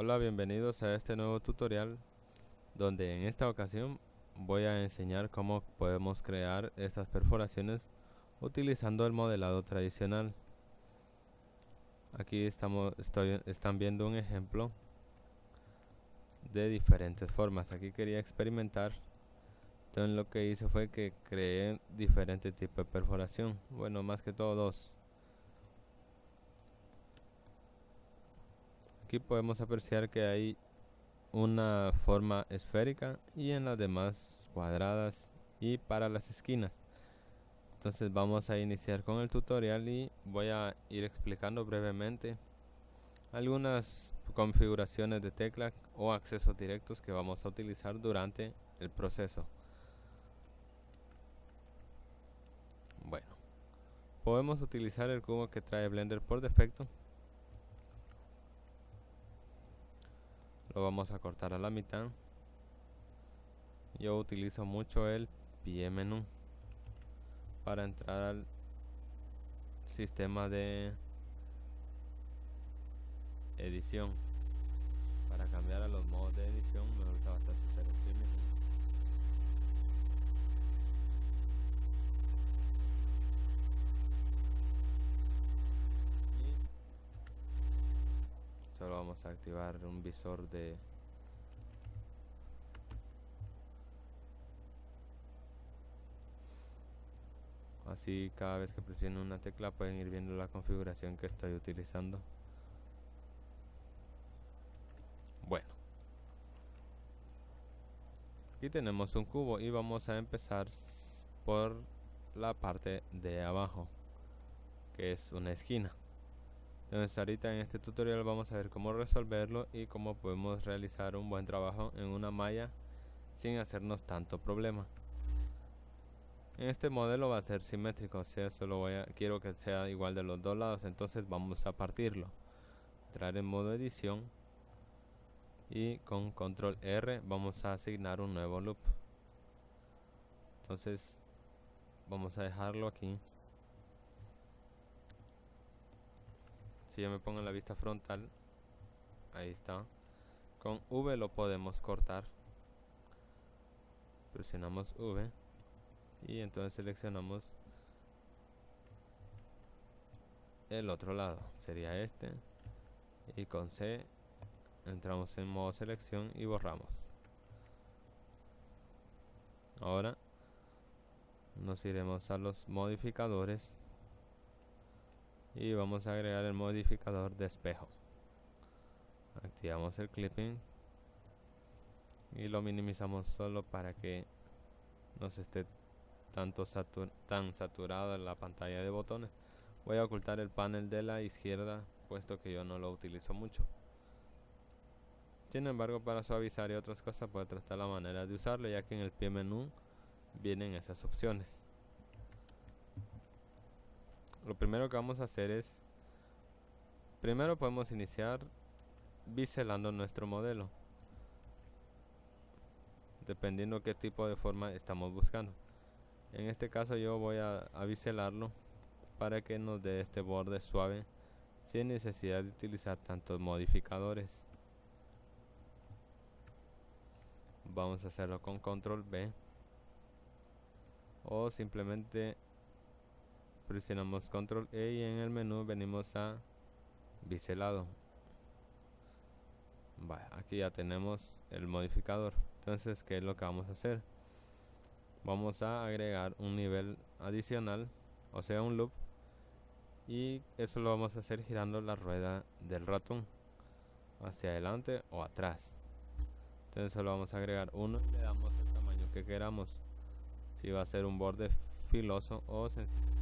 Hola, bienvenidos a este nuevo tutorial donde en esta ocasión voy a enseñar cómo podemos crear estas perforaciones utilizando el modelado tradicional. Aquí están viendo un ejemplo de diferentes formas. Aquí quería experimentar, entonces lo que hice fue que creé diferentes tipos de perforación. Bueno, más que todo dos. Aquí podemos apreciar que hay una forma esférica y en las demás cuadradas y para las esquinas. Entonces vamos a iniciar con el tutorial y voy a ir explicando brevemente algunas configuraciones de tecla o accesos directos que vamos a utilizar durante el proceso. Bueno, podemos utilizar el cubo que trae Blender por defecto. Lo vamos a cortar a la mitad. Yo utilizo mucho el pie menú para entrar al sistema de edición. Para cambiar a los modos de edición me gusta bastante hacer el pie menú. Y solo vamos a activar un visor de así cada vez que presiono una tecla pueden ir viendo la configuración que estoy utilizando. Bueno, aquí tenemos un cubo y vamos a empezar por la parte de abajo, que es una esquina. Entonces ahorita en este tutorial vamos a ver cómo resolverlo y cómo podemos realizar un buen trabajo en una malla sin hacernos tanto problema. En este modelo va a ser simétrico, o sea, quiero que sea igual de los dos lados, entonces vamos a partirlo. Entrar en modo edición y con control R vamos a asignar un nuevo loop. Entonces vamos a dejarlo aquí. Si yo me pongo en la vista frontal, ahí está. Con V lo podemos cortar. Presionamos V y entonces seleccionamos el otro lado, sería este, y con C entramos en modo selección y borramos. Ahora nos iremos a los modificadores y vamos a agregar el modificador de espejo. Activamos el clipping y lo minimizamos solo para que no se esté tan saturado en la pantalla de botones. Voy a ocultar el panel de la izquierda puesto que yo no lo utilizo mucho. Sin embargo, para suavizar y otras cosas pues esta está la manera de usarlo, ya que en el pie menú vienen esas opciones. Lo primero que vamos a hacer es, primero podemos iniciar biselando nuestro modelo, dependiendo qué tipo de forma estamos buscando. En este caso yo voy a biselarlo para que nos dé este borde suave sin necesidad de utilizar tantos modificadores. Vamos a hacerlo con control B o simplemente presionamos control E y en el menú venimos a biselado. Vale, aquí ya tenemos el modificador. Entonces, ¿qué es lo que vamos a hacer? Vamos a agregar un nivel adicional, o sea un loop, y eso lo vamos a hacer girando la rueda del ratón hacia adelante o atrás. Entonces solo vamos a agregar uno y le damos el tamaño que queramos, si va a ser un borde filoso o sencillo.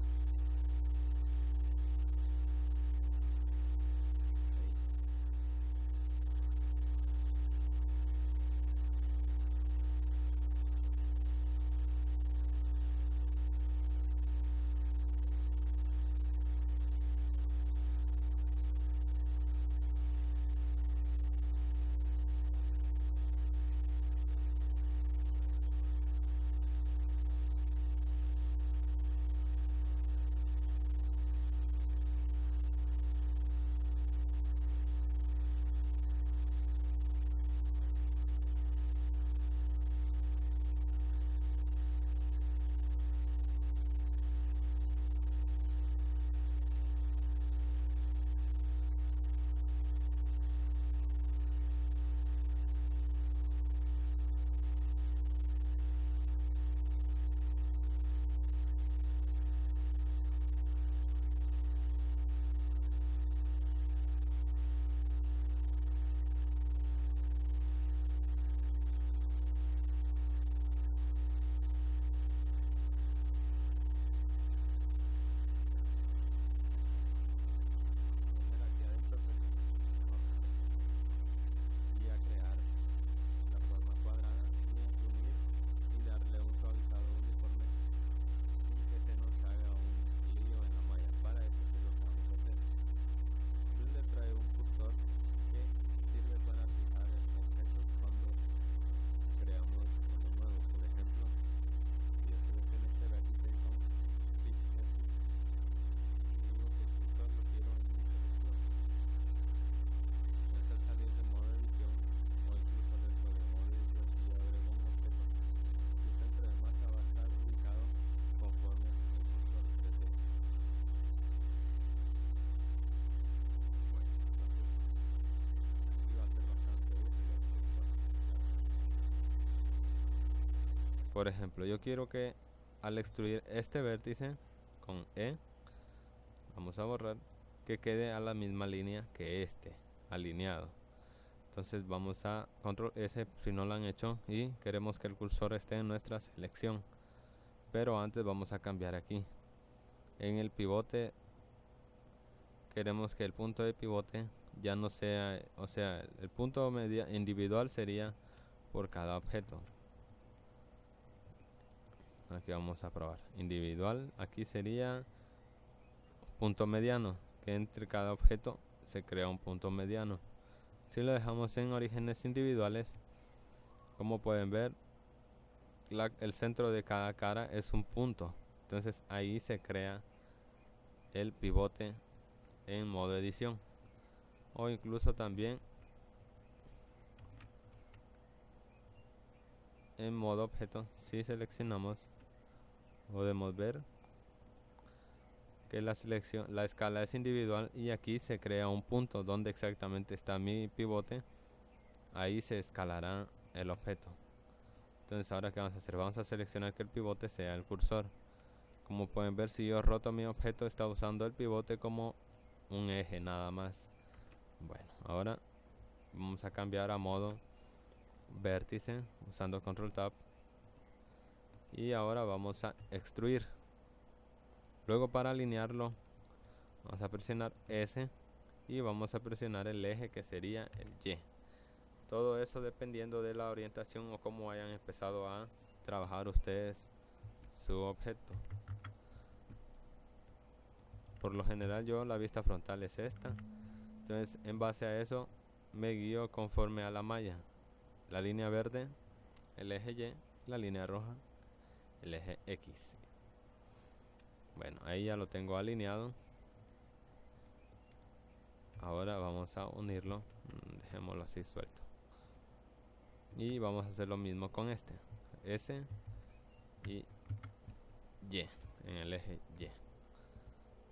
Por ejemplo, yo quiero que al extruir este vértice con E, vamos a borrar, que quede a la misma línea que este, alineado. Entonces vamos a control S si no lo han hecho y queremos que el cursor esté en nuestra selección. Pero antes vamos a cambiar aquí. En el pivote queremos que el punto de pivote ya no sea, o sea, el punto individual sería por cada objeto. Aquí vamos a probar. Individual, aquí sería punto mediano, que entre cada objeto se crea un punto mediano. Si lo dejamos en orígenes individuales, como pueden ver, el centro de cada cara es un punto. Entonces ahí se crea el pivote en modo edición. O incluso también en modo objeto, si seleccionamos, podemos ver que la escala es individual y aquí se crea un punto donde exactamente está mi pivote. Ahí se escalará el objeto. Entonces ahora ¿qué vamos a hacer? Vamos a seleccionar que el pivote sea el cursor. Como pueden ver, si yo roto mi objeto, está usando el pivote como un eje nada más. Bueno, ahora vamos a cambiar a modo vértice usando control tab. Y ahora vamos a extruir. Luego para alinearlo vamos a presionar S y vamos a presionar el eje que sería el Y. Todo eso dependiendo de la orientación o cómo hayan empezado a trabajar ustedes su objeto. Por lo general yo la vista frontal es esta. Entonces en base a eso me guío conforme a la malla. La línea verde, el eje Y, la línea roja, el eje X. Bueno, ahí ya lo tengo alineado. Ahora vamos a unirlo. Dejémoslo así suelto. Y vamos a hacer lo mismo con este. S y Y en el eje Y.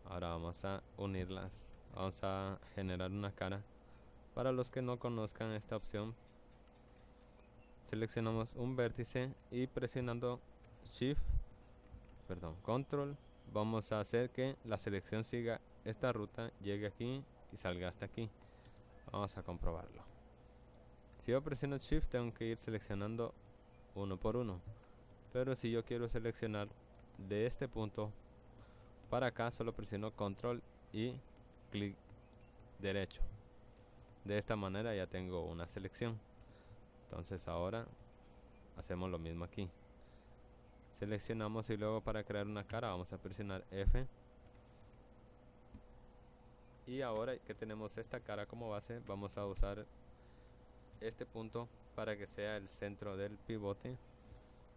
Ahora vamos a unirlas. Vamos a generar una cara. Para los que no conozcan esta opción, seleccionamos un vértice y presionando Control, vamos a hacer que la selección siga esta ruta, llegue aquí y salga hasta aquí. Vamos a comprobarlo. Si yo presiono Shift, tengo que ir seleccionando uno por uno. Pero si yo quiero seleccionar de este punto para acá, solo presiono Control y clic derecho. De esta manera ya tengo una selección. Entonces ahora hacemos lo mismo aquí. Seleccionamos y luego para crear una cara vamos a presionar F. Y ahora que tenemos esta cara como base, vamos a usar este punto para que sea el centro del pivote.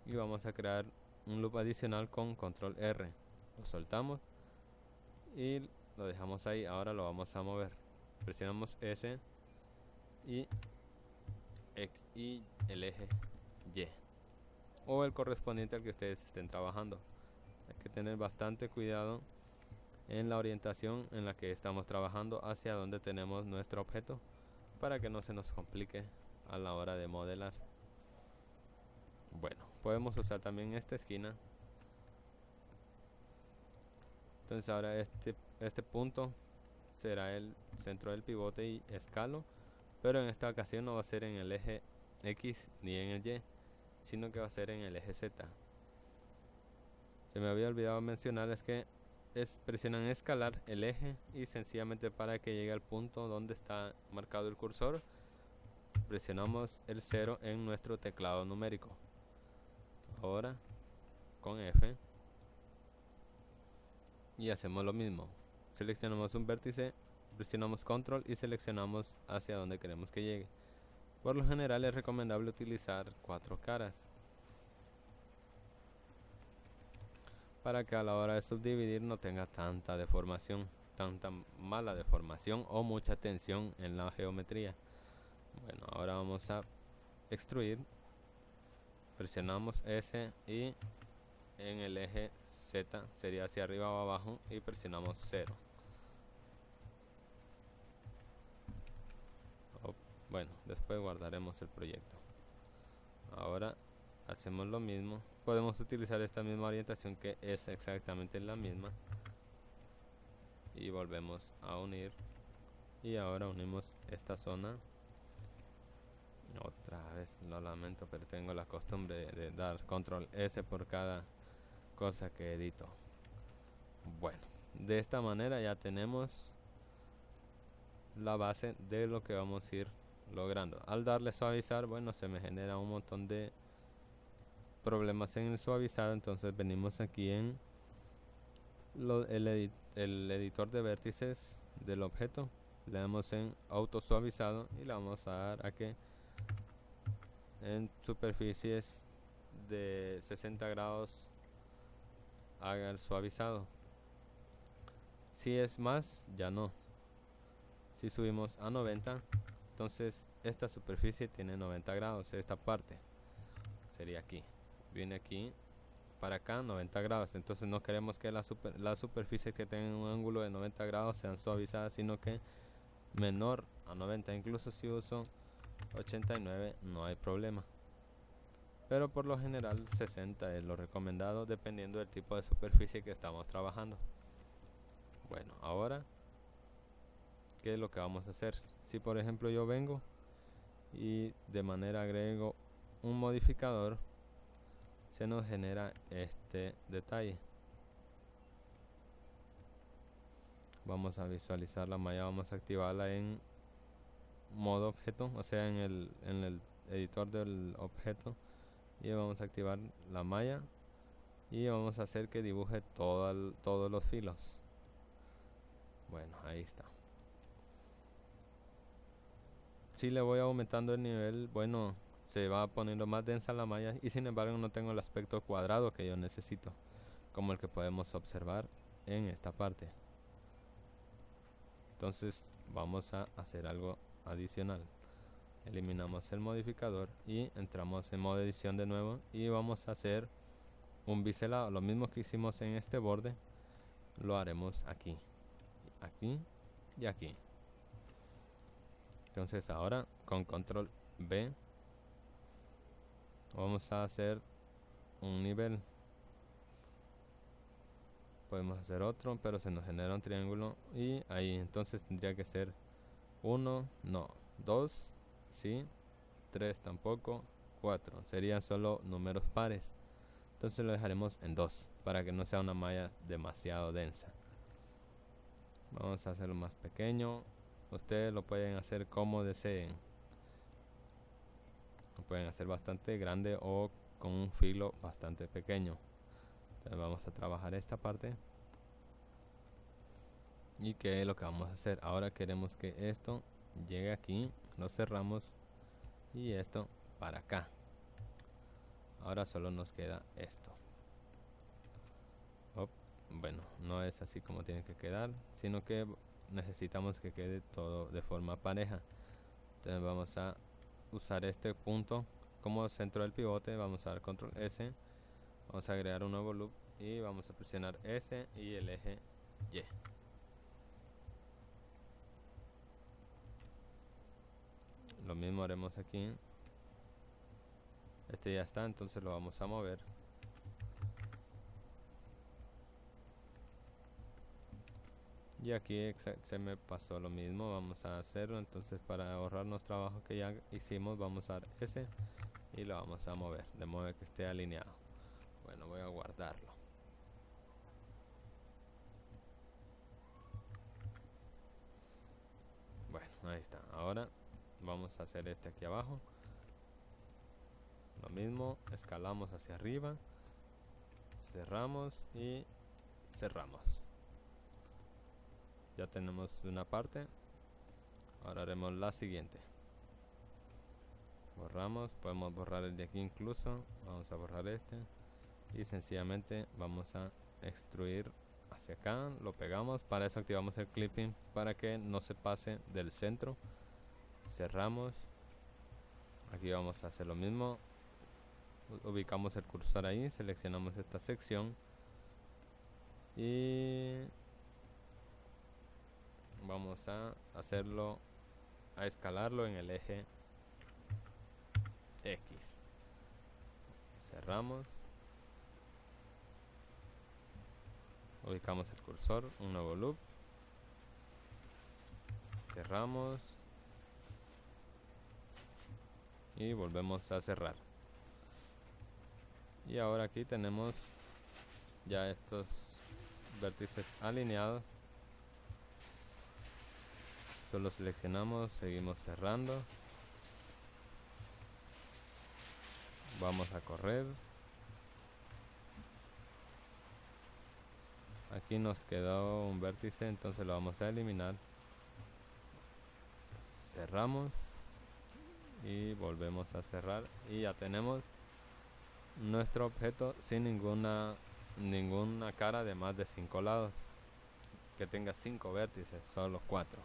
Y vamos a crear un loop adicional con control R. Lo soltamos y lo dejamos ahí. Ahora lo vamos a mover. Presionamos S y el eje Y o el correspondiente al que ustedes estén trabajando. Hay que tener bastante cuidado en la orientación en la que estamos trabajando hacia donde tenemos nuestro objeto para que no se nos complique a la hora de modelar. Bueno, podemos usar también esta esquina. Entonces ahora este punto será el centro del pivote y escalo, pero en esta ocasión no va a ser en el eje X ni en el Y, sino que va a ser en el eje Z. Se me había olvidado mencionarles que presionan escalar el eje y sencillamente para que llegue al punto donde está marcado el cursor, presionamos el 0 en nuestro teclado numérico. Ahora con F y hacemos lo mismo. Seleccionamos un vértice, presionamos control y seleccionamos hacia donde queremos que llegue. Por lo general es recomendable utilizar 4 caras para que a la hora de subdividir no tenga tanta deformación, tanta mala deformación o mucha tensión en la geometría. Bueno, ahora vamos a extruir. Presionamos S y en el eje Z sería hacia arriba o abajo y presionamos 0. Bueno, después guardaremos el proyecto. Ahora hacemos lo mismo. Podemos utilizar esta misma orientación que es exactamente la misma. Y volvemos a unir. Y ahora unimos esta zona. Otra vez, lo lamento, pero tengo la costumbre de dar control S por cada cosa que edito. Bueno, de esta manera ya tenemos la base de lo que vamos a ir logrando. Al darle suavizar, bueno, se me genera un montón de problemas en el suavizado. Entonces venimos aquí en el editor de vértices del objeto, le damos en auto suavizado y le vamos a dar a que en superficies de 60 grados haga el suavizado. Si es más, ya no. Si subimos a 90, entonces esta superficie tiene 90 grados. Esta parte sería aquí, viene aquí para acá 90 grados. Entonces no queremos que las superficies que tengan un ángulo de 90 grados sean suavizadas, sino que menor a 90. Incluso si uso 89 no hay problema, pero por lo general 60 es lo recomendado dependiendo del tipo de superficie que estamos trabajando. Bueno, ahora ¿qué es lo que vamos a hacer? Si por ejemplo yo vengo y de manera agrego un modificador, se nos genera este detalle. Vamos a visualizar la malla, vamos a activarla en modo objeto, o sea en el editor del objeto, y vamos a activar la malla y vamos a hacer que dibuje todos los filos. Bueno, ahí está. Si le voy aumentando el nivel, bueno, se va poniendo más densa la malla y sin embargo no tengo el aspecto cuadrado que yo necesito, como el que podemos observar en esta parte. Entonces vamos a hacer algo adicional. Eliminamos el modificador y entramos en modo edición de nuevo y vamos a hacer un biselado. Lo mismo que hicimos en este borde lo haremos aquí, aquí y aquí. Entonces ahora con control B vamos a hacer un nivel. Podemos hacer otro, pero se nos genera un triángulo y ahí entonces tendría que ser 1, no, 2, sí, 3 tampoco, 4, serían solo números pares. Entonces lo dejaremos en 2 para que no sea una malla demasiado densa. Vamos a hacerlo más pequeño. Ustedes lo pueden hacer como deseen. Lo pueden hacer bastante grande o con un filo bastante pequeño. Entonces vamos a trabajar esta parte. ¿Y qué es lo que vamos a hacer? Ahora queremos que esto llegue aquí. Lo cerramos. Y esto para acá. Ahora solo nos queda esto. Bueno, no es así como tiene que quedar, sino que necesitamos que quede todo de forma pareja. Entonces vamos a usar este punto como centro del pivote. Vamos a dar control S, vamos a agregar un nuevo loop y vamos a presionar S y el eje Y. Lo mismo haremos aquí. Este ya está, entonces lo vamos a mover. Y aquí se me pasó lo mismo, vamos a hacerlo. Entonces para ahorrarnos trabajo que ya hicimos, vamos a dar S y lo vamos a mover de modo que esté alineado. Bueno, voy a guardarlo. Bueno, ahí está. Ahora vamos a hacer este aquí abajo. Lo mismo, escalamos hacia arriba, cerramos y cerramos. Ya tenemos una parte. Ahora haremos la siguiente. Borramos, podemos borrar el de aquí incluso. Vamos a borrar este y sencillamente vamos a extruir hacia acá. Lo pegamos, para eso activamos el clipping para que no se pase del centro. Cerramos. Aquí vamos a hacer lo mismo. Ubicamos el cursor ahí, seleccionamos esta sección y vamos a hacerlo, a escalarlo en el eje X. Cerramos. Ubicamos el cursor, un nuevo loop. Cerramos. Y volvemos a cerrar. Y ahora aquí tenemos ya estos vértices alineados. Solo seleccionamos, seguimos cerrando. Vamos a correr. Aquí nos quedó un vértice, entonces lo vamos a eliminar. Cerramos y volvemos a cerrar y ya tenemos nuestro objeto sin ninguna cara de más de 5 lados, que tenga 5 vértices, solo 4.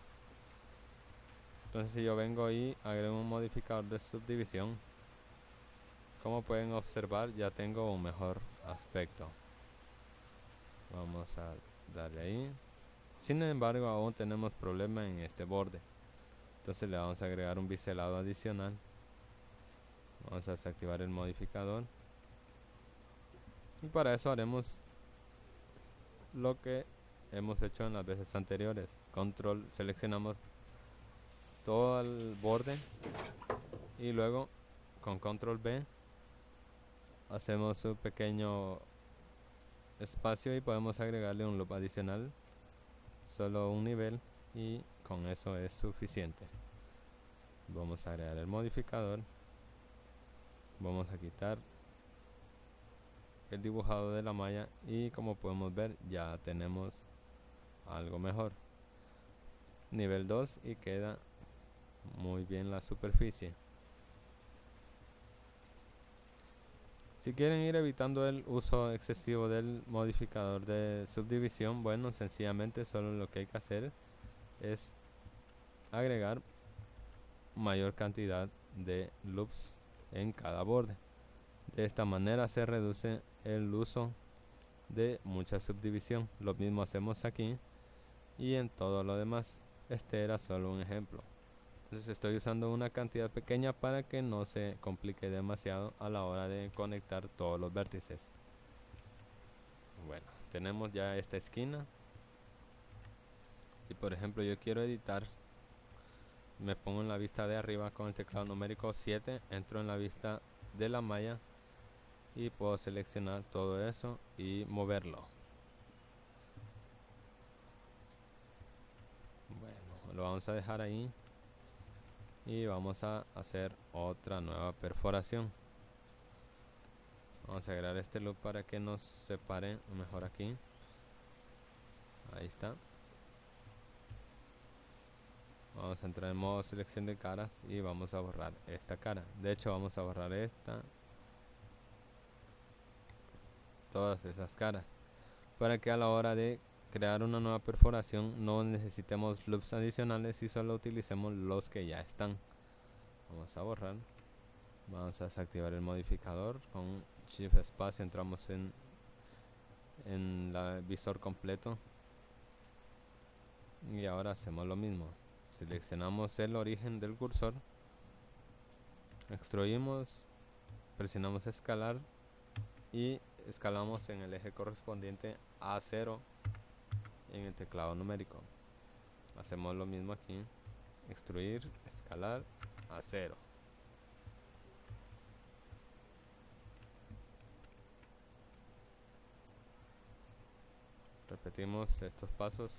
Entonces si yo vengo y agrego un modificador de subdivisión, como pueden observar ya tengo un mejor aspecto. Vamos a darle ahí. Sin embargo aún tenemos problema en este borde, entonces le vamos a agregar un biselado adicional. Vamos a desactivar el modificador y para eso haremos lo que hemos hecho en las veces anteriores. Seleccionamos todo el borde y luego con control B hacemos un pequeño espacio y podemos agregarle un loop adicional, solo un nivel, y con eso es suficiente. Vamos a agregar el modificador, vamos a quitar el dibujado de la malla y como podemos ver ya tenemos algo mejor, nivel 2, y queda muy bien la superficie. Si quieren ir evitando el uso excesivo del modificador de subdivisión, bueno, sencillamente solo lo que hay que hacer es agregar mayor cantidad de loops en cada borde. De esta manera se reduce el uso de mucha subdivisión. Lo mismo hacemos aquí y en todo lo demás. Este era solo un ejemplo. Entonces estoy usando una cantidad pequeña para que no se complique demasiado a la hora de conectar todos los vértices. Bueno, tenemos ya esta esquina. Y por ejemplo yo quiero editar, me pongo en la vista de arriba con el teclado numérico 7, entro en la vista de la malla y puedo seleccionar todo eso y moverlo. Bueno, lo vamos a dejar ahí y vamos a hacer otra nueva perforación. Vamos a agregar este loop para que nos separe mejor aquí. Ahí está. Vamos a entrar en modo selección de caras y vamos a borrar esta cara. De hecho vamos a borrar esta, todas esas caras, para que a la hora de crear una nueva perforación no necesitemos loops adicionales y solo utilicemos los que ya están. Vamos a borrar. Vamos a desactivar el modificador. Con Shift espacio entramos en el visor completo y ahora hacemos lo mismo. Seleccionamos el origen del cursor, extruimos, presionamos escalar y escalamos en el eje correspondiente a 0 en el teclado numérico. Hacemos lo mismo aquí, extruir, escalar a 0. Repetimos estos pasos.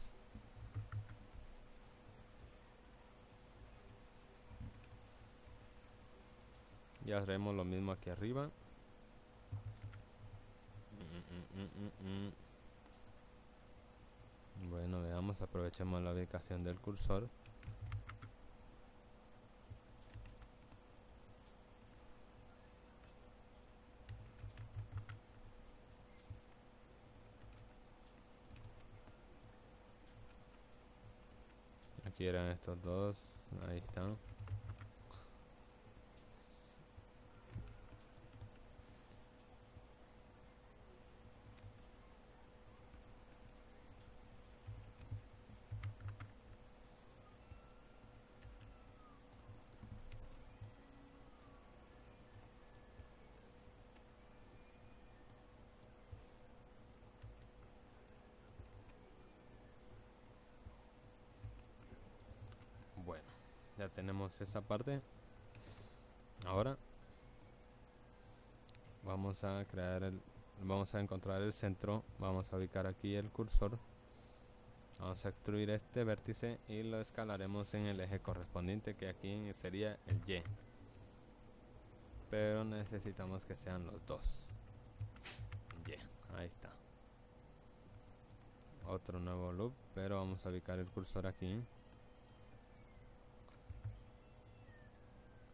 Y haremos lo mismo aquí arriba. Bueno, veamos, aprovechemos la ubicación del cursor. Aquí eran estos dos, ahí están. ya tenemos esa parte. Ahora vamos a encontrar el centro, vamos a ubicar aquí el cursor, vamos a extruir este vértice y lo escalaremos en el eje correspondiente, que aquí sería el Y, pero necesitamos que sean los dos. Y, ahí está. Otro nuevo loop, pero vamos a ubicar el cursor aquí.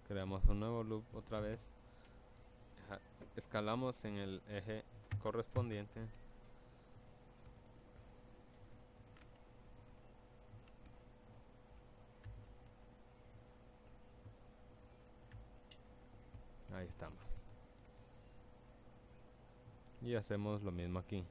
Creamos un nuevo loop otra vez. Escalamos en el eje correspondiente. Ahí estamos. Y hacemos lo mismo aquí.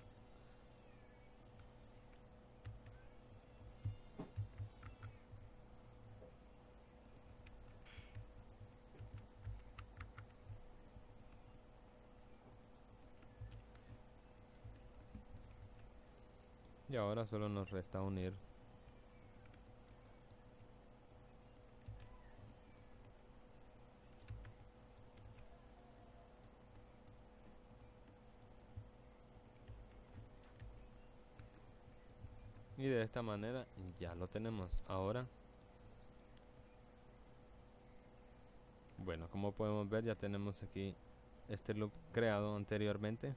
Y ahora solo nos resta unir y de esta manera ya lo tenemos. Ahora, bueno, como podemos ver, ya tenemos aquí este loop creado anteriormente,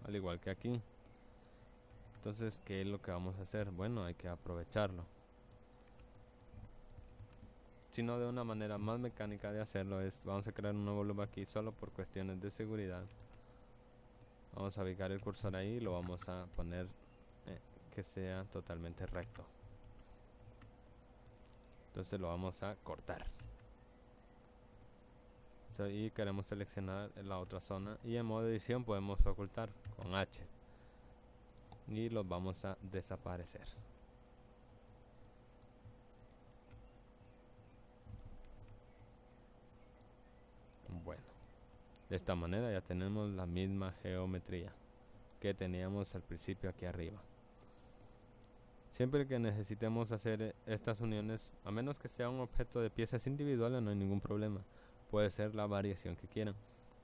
al igual que aquí. Entonces, ¿qué es lo que vamos a hacer? Bueno, hay que aprovecharlo. Sino de una manera más mecánica de hacerlo es, vamos a crear un nuevo loop aquí solo por cuestiones de seguridad. Vamos a ubicar el cursor ahí y lo vamos a poner que sea totalmente recto. Entonces lo vamos a cortar. Y queremos seleccionar la otra zona y en modo edición podemos ocultar con H. Y los vamos a desaparecer. Bueno, de esta manera ya tenemos la misma geometría que teníamos al principio aquí arriba. Siempre que necesitemos hacer estas uniones, a menos que sea un objeto de piezas individuales, no hay ningún problema. Puede ser la variación que quieran.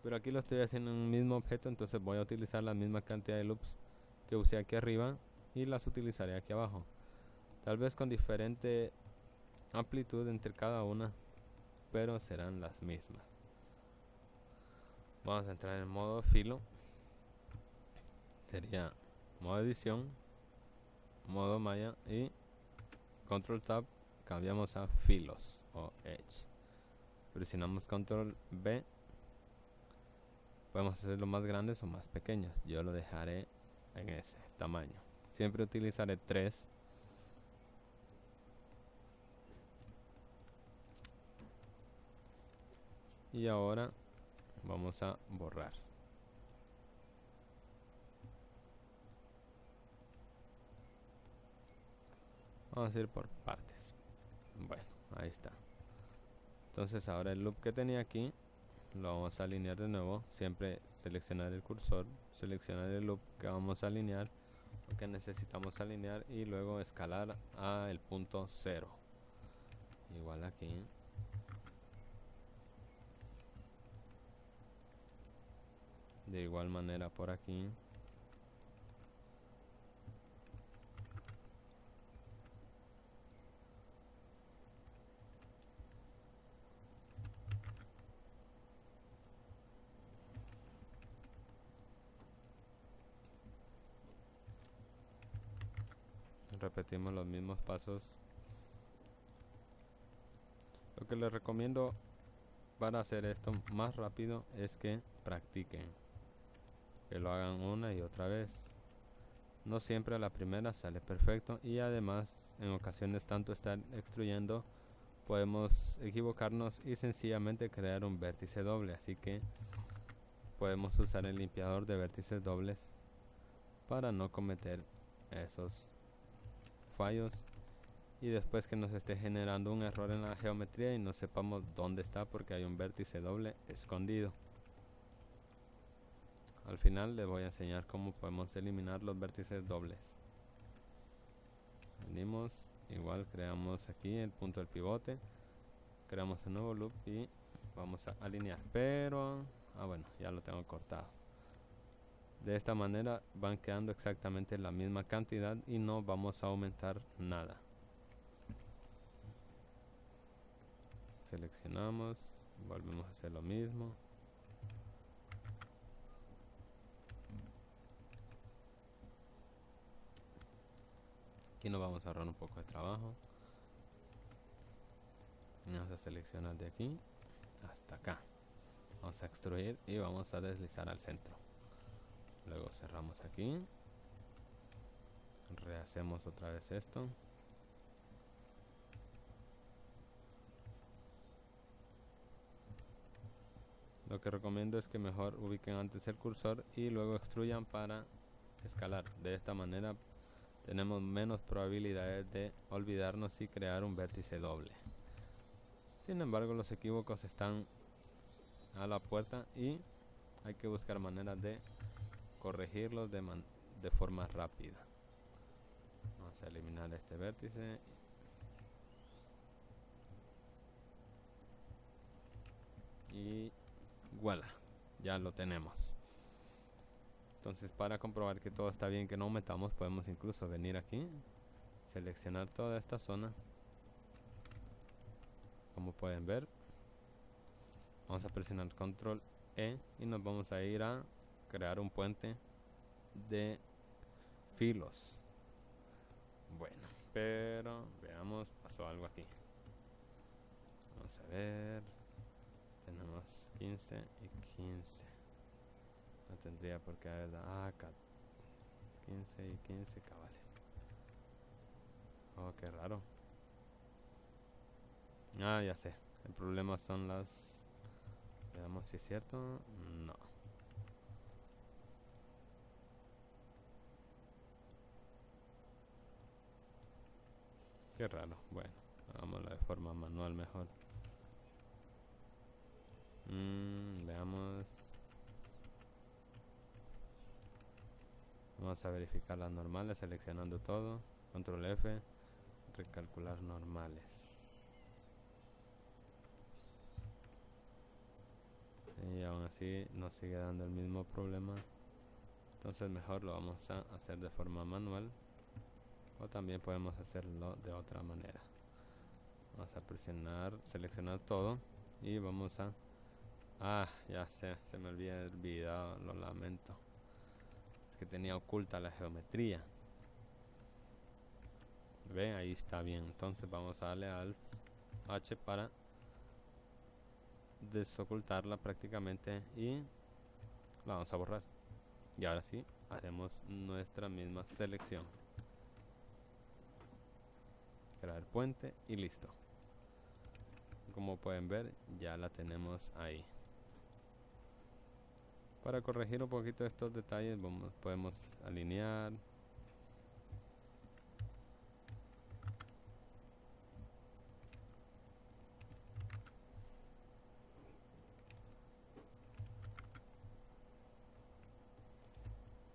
Pero aquí lo estoy haciendo en un mismo objeto, entonces voy a utilizar la misma cantidad de loops que usé aquí arriba y las utilizaré aquí abajo. Tal vez con diferente amplitud entre cada una, pero serán las mismas. Vamos a entrar en modo filo. Sería modo edición, modo malla y control tab cambiamos a filos o edge. Presionamos control B. Podemos hacerlo más grandes o más pequeños. Yo lo dejaré en ese tamaño. Siempre utilizaré 3. Y ahora vamos a borrar. Vamos a ir por partes. Bueno, ahí está. Entonces ahora el loop que tenía aquí lo vamos a alinear de nuevo. Siempre seleccionar el cursor, seleccionar el loop que vamos a alinear, o que necesitamos alinear, y luego escalar a el punto 0. Igual aquí. De igual manera por aquí. Repetimos los mismos pasos. Lo que les recomiendo para hacer esto más rápido es que practiquen, que lo hagan una y otra vez. No siempre a la primera sale perfecto, y además en ocasiones tanto estar extruyendo podemos equivocarnos y sencillamente crear un vértice doble, así que podemos usar el limpiador de vértices dobles para no cometer esos fallos, y después que nos esté generando un error en la geometría y no sepamos dónde está porque hay un vértice doble escondido. Al final les voy a enseñar cómo podemos eliminar los vértices dobles. Venimos igual creamos aquí el punto del pivote, creamos un nuevo loop y vamos a alinear, pero bueno, ya lo tengo cortado. De esta manera van quedando exactamente la misma cantidad y no vamos a aumentar nada. Seleccionamos, volvemos a hacer lo mismo. Aquí nos vamos a ahorrar un poco de trabajo. Vamos a seleccionar de aquí hasta acá. Vamos a extruir y vamos a deslizar al centro. Luego cerramos aquí. Rehacemos otra vez esto. Lo que recomiendo es que mejor ubiquen antes el cursor y luego extruyan para escalar. De esta manera tenemos menos probabilidades de olvidarnos y crear un vértice doble. Sin embargo, los equívocos están a la puerta y hay que buscar maneras de corregirlos de forma rápida. Vamos a eliminar este vértice. Y voilà, ya lo tenemos. Entonces, para comprobar que todo está bien, que no aumentamos, podemos incluso venir aquí, seleccionar toda esta zona. Como pueden ver, vamos a presionar control E y nos vamos a ir a crear un puente de filos. Bueno, pero veamos, pasó algo aquí. Vamos a ver, tenemos 15 y 15. No tendría por qué haber dado 15 y 15 cabales. Oh, qué raro. Ya sé. El problema son las... Veamos si es cierto. No. Qué raro. Bueno, hagámoslo de forma manual mejor. Veamos. Vamos a verificar las normales seleccionando todo. Control F. Recalcular normales. Y aún así nos sigue dando el mismo problema. Entonces mejor lo vamos a hacer de forma manual. O también podemos hacerlo de otra manera. Vamos a presionar, seleccionar todo. Y vamos a... ya sé, se me había olvidado, lo lamento. Es que tenía oculta la geometría. Ven, ahí está bien. Entonces vamos a darle al H para desocultarla prácticamente y la vamos a borrar. Y ahora sí, haremos nuestra misma selección. Crear puente y listo. Como pueden ver, ya la tenemos ahí. Para corregir un poquito estos detalles, podemos alinear.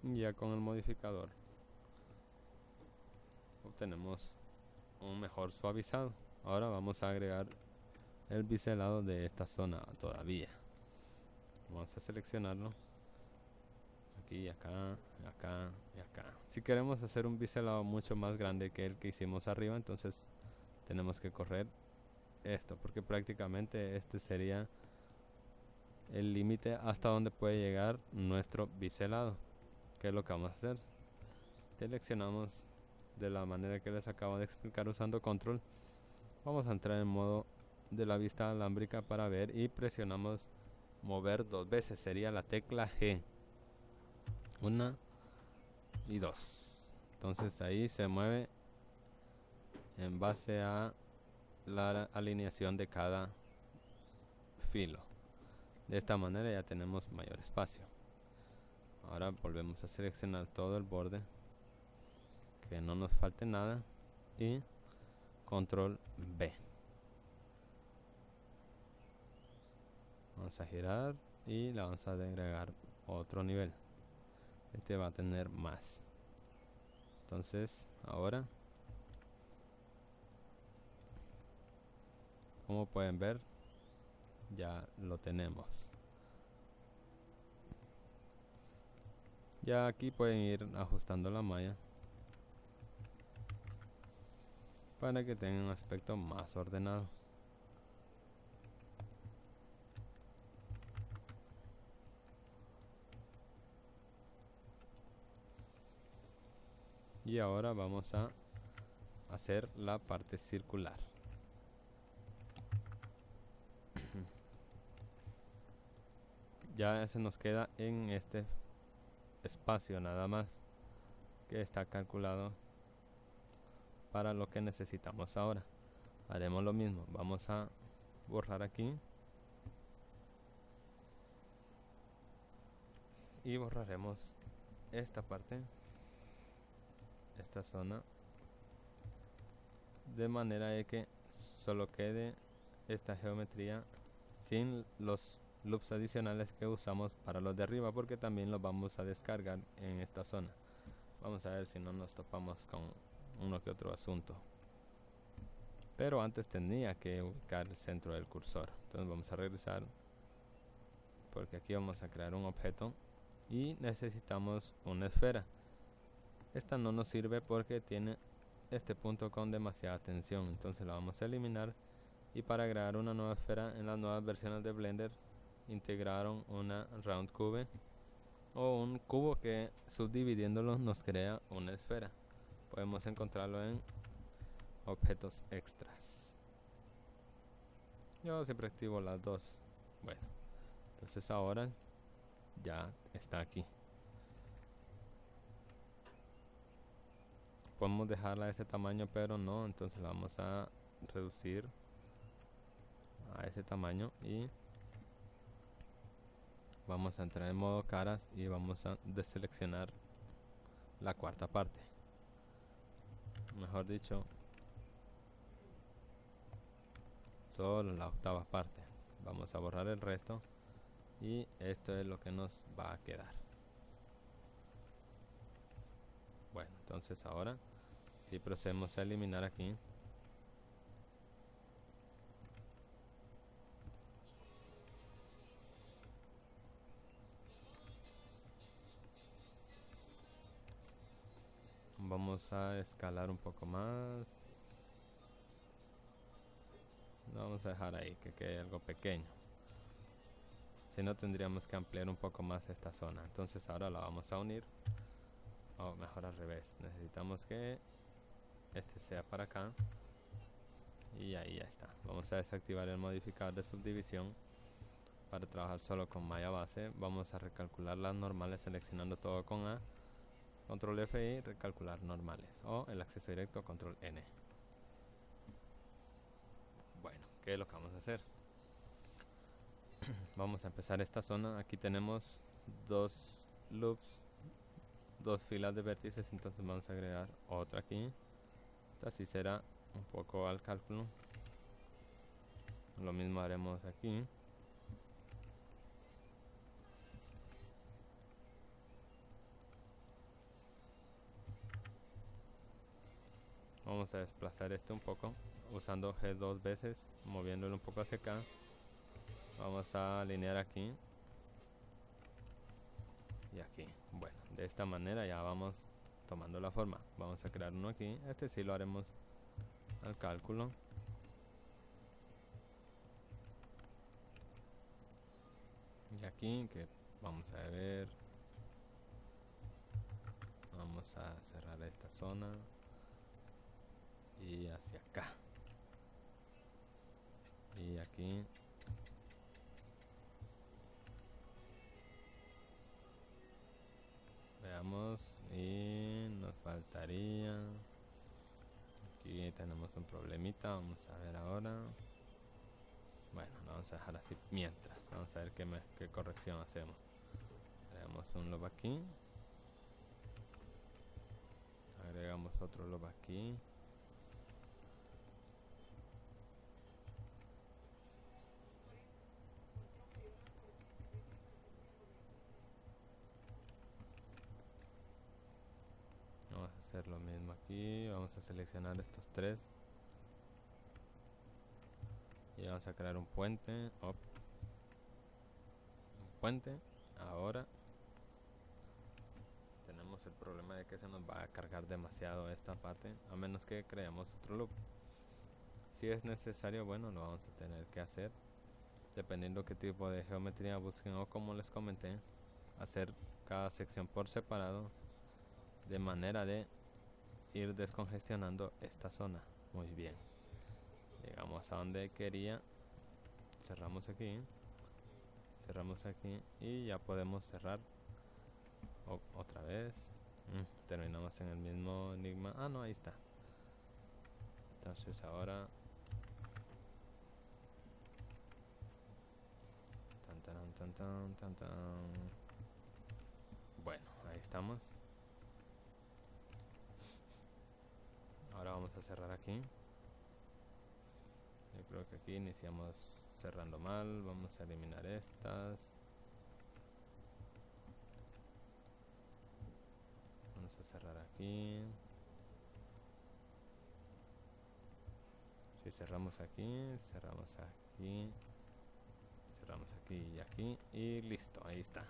Y ya con el modificador obtenemos un mejor suavizado. Ahora vamos a agregar el biselado de esta zona todavía. Vamos a seleccionarlo. Aquí, acá, acá y acá. Si queremos hacer un biselado mucho más grande que el que hicimos arriba, entonces tenemos que correr esto, porque prácticamente este sería el límite hasta donde puede llegar nuestro biselado. ¿Qué es lo que vamos a hacer? Seleccionamos de la manera que les acabo de explicar usando control. Vamos a entrar en modo de la vista alámbrica para ver y presionamos mover 2 veces. Sería la tecla G. 1 y 2. Entonces ahí se mueve en base a la alineación de cada filo. De esta manera ya tenemos mayor espacio. Ahora volvemos a seleccionar todo el borde, que no nos falte nada, y control B. Vamos a girar y le vamos a agregar otro nivel. Este va a tener más. Entonces ahora Como pueden ver, ya lo tenemos. Ya aquí pueden ir ajustando la malla para que tenga un aspecto más ordenado. Y ahora vamos a hacer la parte circular. Ya se nos queda en este espacio nada más, que está calculado para lo que necesitamos ahora. Haremos lo mismo, vamos a borrar aquí y borraremos esta parte, esta zona, de manera de que solo quede esta geometría sin los loops adicionales que usamos para los de arriba, porque también los vamos a descargar en esta zona. Vamos a ver si no nos topamos con uno que otro asunto, pero antes tenía que ubicar el centro del cursor. Entonces vamos a regresar, porque aquí vamos a crear un objeto y necesitamos una esfera. Esta no nos sirve porque tiene este punto con demasiada tensión, entonces la vamos a eliminar. Y para crear una nueva esfera, en las nuevas versiones de Blender integraron una round cube, o un cubo que subdividiéndolo nos crea una esfera. Podemos encontrarlo en objetos extras. Yo siempre activo las dos. Bueno, entonces ahora ya está aquí. Podemos dejarla de ese tamaño, pero no, entonces la vamos a reducir a ese tamaño y vamos a entrar en modo caras y vamos a deseleccionar la cuarta parte, mejor dicho, solo la octava parte. Vamos a borrar el resto y esto es lo que nos va a quedar. Bueno, entonces ahora si procedemos a eliminar aquí, vamos a escalar un poco más. Lo vamos a dejar ahí, que quede algo pequeño. Si no, tendríamos que ampliar un poco más esta zona. Entonces ahora la vamos a unir, o mejor al revés. Necesitamos que este sea para acá y ahí ya está. Vamos a desactivar el modificador de subdivisión para trabajar solo con malla base. Vamos a recalcular las normales seleccionando todo con A, control F y recalcular normales, o el acceso directo, control N. Bueno, ¿qué es lo que vamos a hacer? Vamos a empezar esta zona. Aquí tenemos dos loops, dos filas de vértices, entonces vamos a agregar otra aquí. Esta sí será un poco al cálculo. Lo mismo haremos aquí. Vamos a desplazar este un poco usando G dos veces, moviéndolo un poco hacia acá. Vamos a alinear aquí y aquí. Bueno, de esta manera ya vamos tomando la forma. Vamos a crear uno aquí. Este sí lo haremos al cálculo. Y aquí que vamos a ver, vamos a cerrar esta zona y hacia acá y aquí. Veamos, y nos faltaría, aquí tenemos un problemita, vamos a ver ahora. Bueno, lo vamos a dejar así mientras. Vamos a ver qué corrección hacemos. Agregamos un loop aquí, agregamos otro loop aquí, vamos a hacer lo mismo aquí. Vamos a seleccionar estos tres y Vamos a crear un puente. Un puente. Ahora tenemos el problema de que se nos va a cargar demasiado esta parte, a menos que creemos otro loop. Si es necesario, bueno, lo vamos a tener que hacer dependiendo qué tipo de geometría busquen, o como les comenté, hacer cada sección por separado de manera de ir descongestionando esta zona. Muy bien, llegamos a donde quería. Cerramos aquí y ya podemos cerrar otra vez. Terminamos en el mismo enigma. Ah, no, ahí está. Entonces ahora bueno, ahí estamos. Ahora vamos a cerrar aquí. Yo creo que aquí iniciamos cerrando mal. Vamos a eliminar estas. Vamos a cerrar aquí. Si cerramos aquí, cerramos aquí, cerramos aquí y aquí, y listo, ahí está.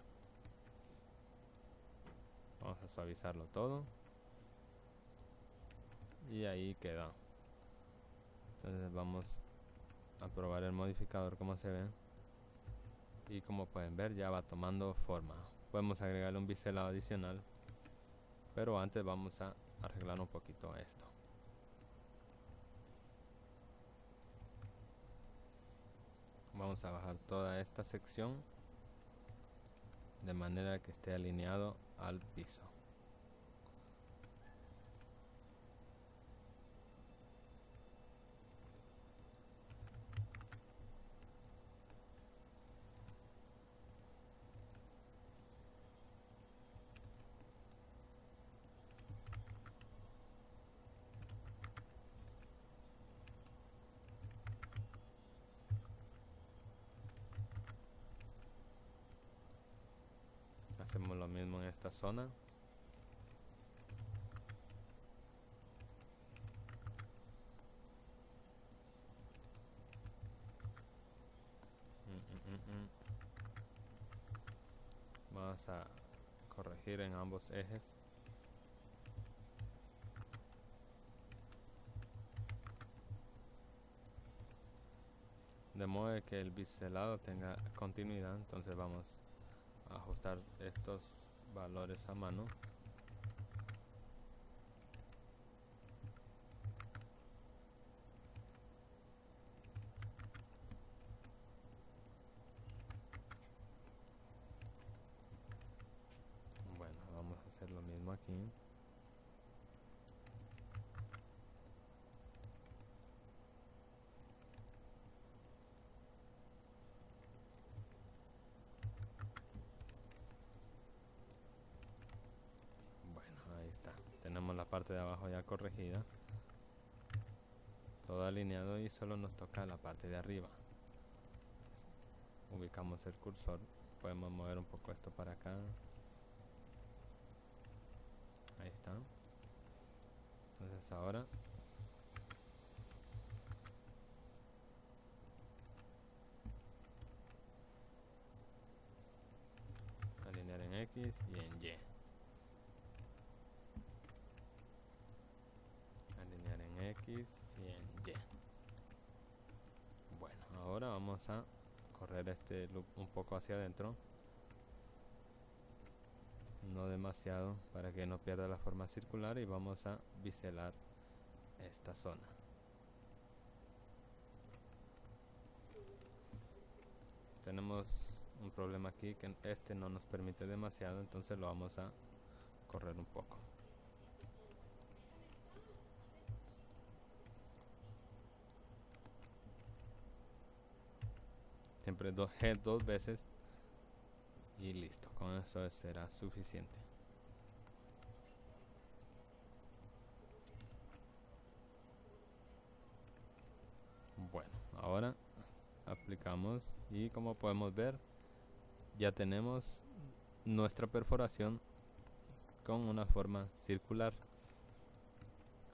Vamos a suavizarlo todo y ahí quedó. Entonces vamos a probar el modificador como se ve, y como pueden ver ya va tomando forma. Podemos agregarle un biselado adicional, pero antes vamos a arreglar un poquito esto. Vamos a bajar toda esta sección de manera que esté alineado al piso. Hacemos lo mismo en esta zona. Vamos a corregir en ambos ejes. De modo de que el biselado tenga continuidad. Entonces vamos a ajustar estos valores a mano. Bueno, vamos a hacer lo mismo aquí. Bueno, ahí está. Tenemos la parte de abajo ya corregida, todo alineado, y solo nos toca la parte de arriba. Ubicamos el cursor, podemos mover un poco esto para acá. Ahí está. Entonces ahora alinear en X y en Y. Alinear en X y en Y. Bueno, ahora vamos a correr este loop un poco hacia adentro, no demasiado para que no pierda la forma circular, y vamos a biselar esta zona. Tenemos un problema aquí, que este no nos permite demasiado, entonces lo vamos a correr un poco. Siempre dos veces y listo, con eso será suficiente. Bueno, ahora aplicamos, y como podemos ver ya tenemos nuestra perforación con una forma circular.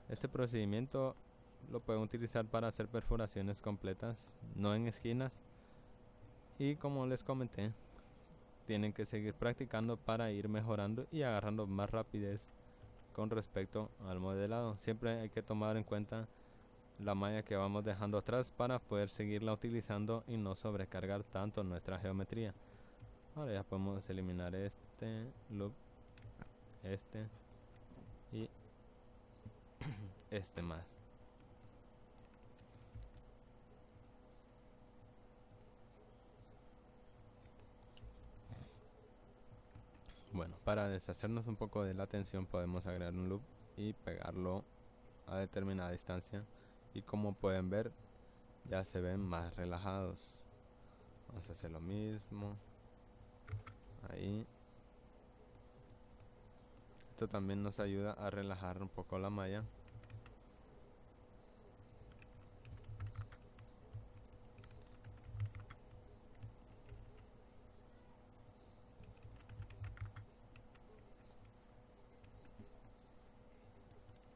Este procedimiento lo pueden utilizar para hacer perforaciones completas, no en esquinas. Y como les comenté, tienen que seguir practicando para ir mejorando y agarrando más rapidez con respecto al modelado. Siempre hay que tomar en cuenta la malla que vamos dejando atrás para poder seguirla utilizando y no sobrecargar tanto nuestra geometría. Ahora ya podemos eliminar este loop, este y este más. Bueno, para deshacernos un poco de la tensión podemos agregar un loop y pegarlo a determinada distancia, y como pueden ver ya se ven más relajados. Vamos a hacer lo mismo ahí. Esto también nos ayuda a relajar un poco la malla.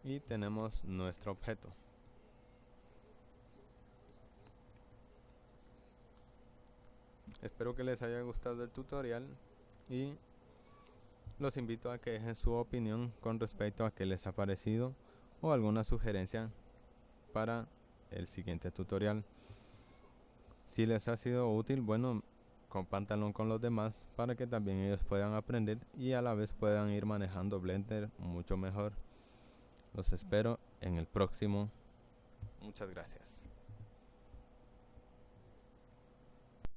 Y tenemos nuestro objeto. Espero que les haya gustado el tutorial y los invito a que dejen su opinión con respecto a qué les ha parecido o alguna sugerencia para el siguiente tutorial. Si les ha sido útil, bueno, compártanlo con los demás para que también ellos puedan aprender y a la vez puedan ir manejando Blender mucho mejor. Los espero en el próximo. Muchas gracias.